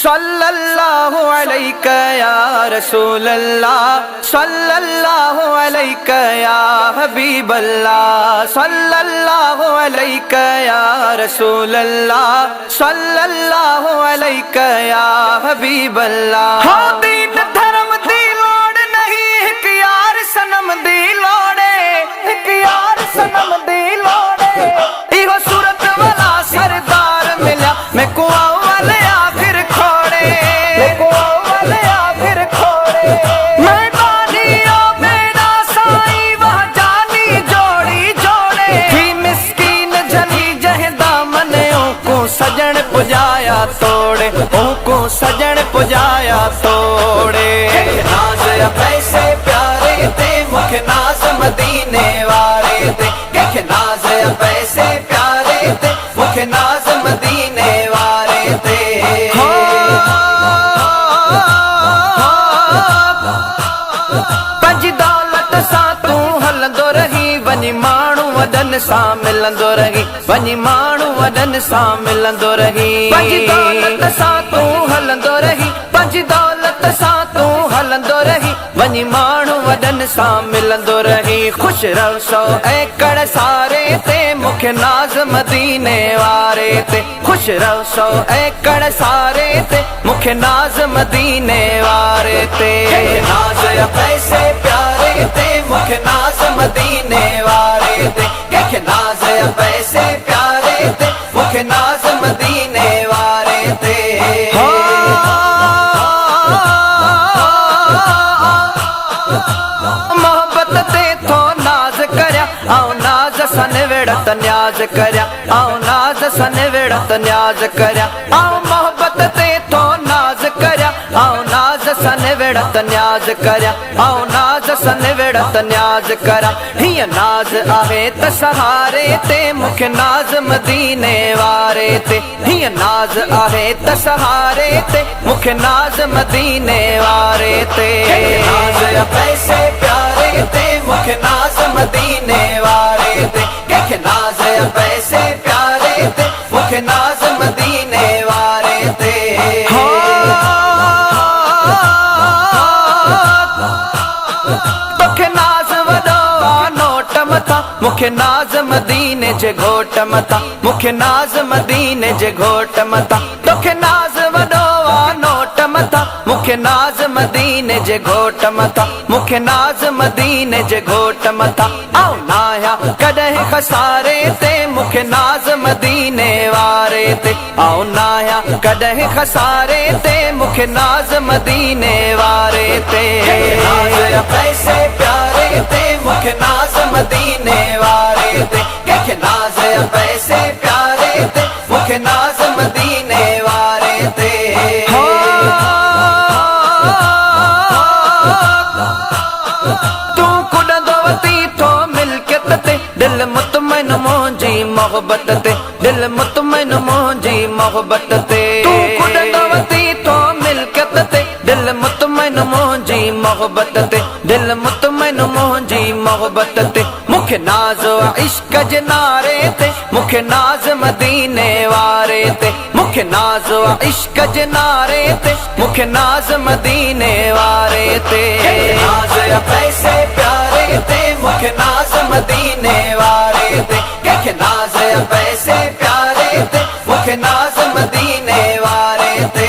सल्लल्लाहु अलैका या रसूल अल्लाह, सल्लल्लाहु अलैका या हबीब अल्लाह, सल्लल्लाहु अलैका या रसूल अल्लाह, सल्लल्लाहु अलैका या हबीब अल्लाह। हो दीन धर्म दी लोड़ नहीं, एक यार सनम दी लोड़े, एक यार सनम दी लोड़े। इहो सूरत वाला सरदार मिला मैं को वाले आखिर खोड़े, मैं को वाले आखिर खोड़े। मैं बानियों मेरा साईं वह जानी जोड़ी जोड़े। थी मिस्कीन जली जह दामने को सजन पुजाया तोड़े, को सजन पुजाया तोड़े। नाज पैसे प्यारे ते मुख नाज मदीने वाले ते, के नाज पैसे प्यारे ते मुख नाज मदीने वाले ते। पंज दौलत सा तू हलंदो रही, वनी माण्हू वॾनि सां मिलंदो रही, वनी माण्हू वॾनि सां मिलंदो रही। पंज दौलत सां तू हलंदो रही, पंज दौलत सां तू हलंदो रही, वनी माण्हू वॾनि सां मिलंदो रही। खुश रहो सौ एकड़ सारे ते मुखे नाज मदीने वारे ते, खुश रहो सौ एकड़ सारे ते मुखे नाज मदीने वारे ते। नाज पैसे प्यारे ते मुखे नाज मदीने वारे ते, के नाज पैसे प्यारे ते मुखे नाज मदीने वारे ते। मोहब्बत ते थो नाज करया आओ नाज सन वेड़त न्याज करया, आओ नाज सन वेड़त न्याज करया। आओ मोहब्बत ते थो नाज करया आओ नाज सन वेड़त न्याज करया, आओ नाज सन वेड़त न्याज करा। हिय नाज आहे त सहारे ते मुखे नाज मदीने वारे ते, हिय नाज आहे त सहारे ते मुखे नाज मदीने वारे ते। नाज पैसे प्यारे ते मुखे नाज मदीने वारे ते, के नाज पैसे प्यारे ते मुखे नाज मदीने वारे ते। तोखे नाज वॾो आ नोट मथा, मुखे नाज मदीने जे घोट मथा, मुखे नाज मदीने जे घोट मथा। तोखे नाज वॾो आ नोट मथा, मुखे नाज मदीने जे घोट मथा, मुखे नाज मदीने जे घोट मथा। आओ नाया कॾहिं खसारे ते मुखे नाज मदीने वारे ते, आओ नाया कॾहिं खसारे ते मुखे नाज मदीने वारे ते। नाज पैसे प्यारे ते मुखे नाज मदीने वारे ते, के नाज पैसे प्यारे ते मुखे नाज मदीने वारे ते। तू कुॾंदो वती थो मिल्कियत ते, दिल मुतमइन मुंहिंजी मोहब्बत ते, दिल मुतमइन मुंहिंजी मोहब्बत ते। तू कुॾंदो वती थो मिल्कियत ते, दिल मुतमइन मुंहिंजी मोहब्बत ते, दिल मुतमइन मुंहिंजी मोहब्बत ते। मुखे नाज इश्क जे नारे ते, मुखे नाज मदीने वारे ते, मुखे नाज इश्क जे नारे ते, मुखे नाज मदीने वारे ते। नाज पैसे प्यारे ते मुखे नाज मदीने वारे ते, के नाज पैसे प्यारे ते मुखे नाज मदीने वारे ते।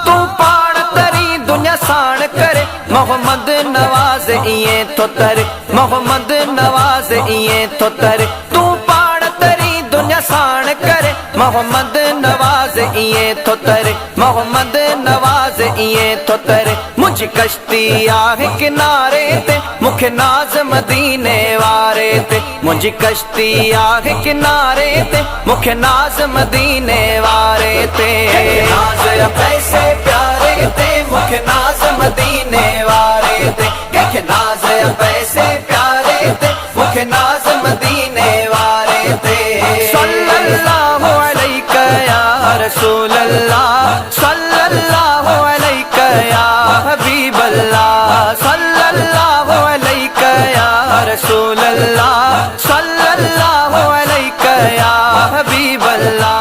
तू पाण तरी दुनिया साण करे मोहम्मद नवाज इएं थो तरे, मोहम्मद नवाज इएं थो तरे। तू पाण तरी दुनिया साण करे मोहम्मद नवाज इएं थो तरे, मोहम्मद नवाज इएं थो तरे। मुंहिंजी कश्ती आहे किनारे ते मुखे नाज मदीने वारे ते, मुंहिंजी कश्ती आहे किनारे ते मुखे नाज मदीने वारे ते। नाज पैसे प्यारे ते मुखे नाज मदीने वारे ते, के नाज पैसे प्यारे ते मुखे नाज मदीने वारे ते। सल्लल्लाहु अलैका या रसूल अल्लाह, सल्लल्लाहु अलैका या हबीब अल्लाह, सल्लल्लाहु अलैका या रसूल अल्लाह, सल्लल्लाहु अलैका या हबीब अल्लाह।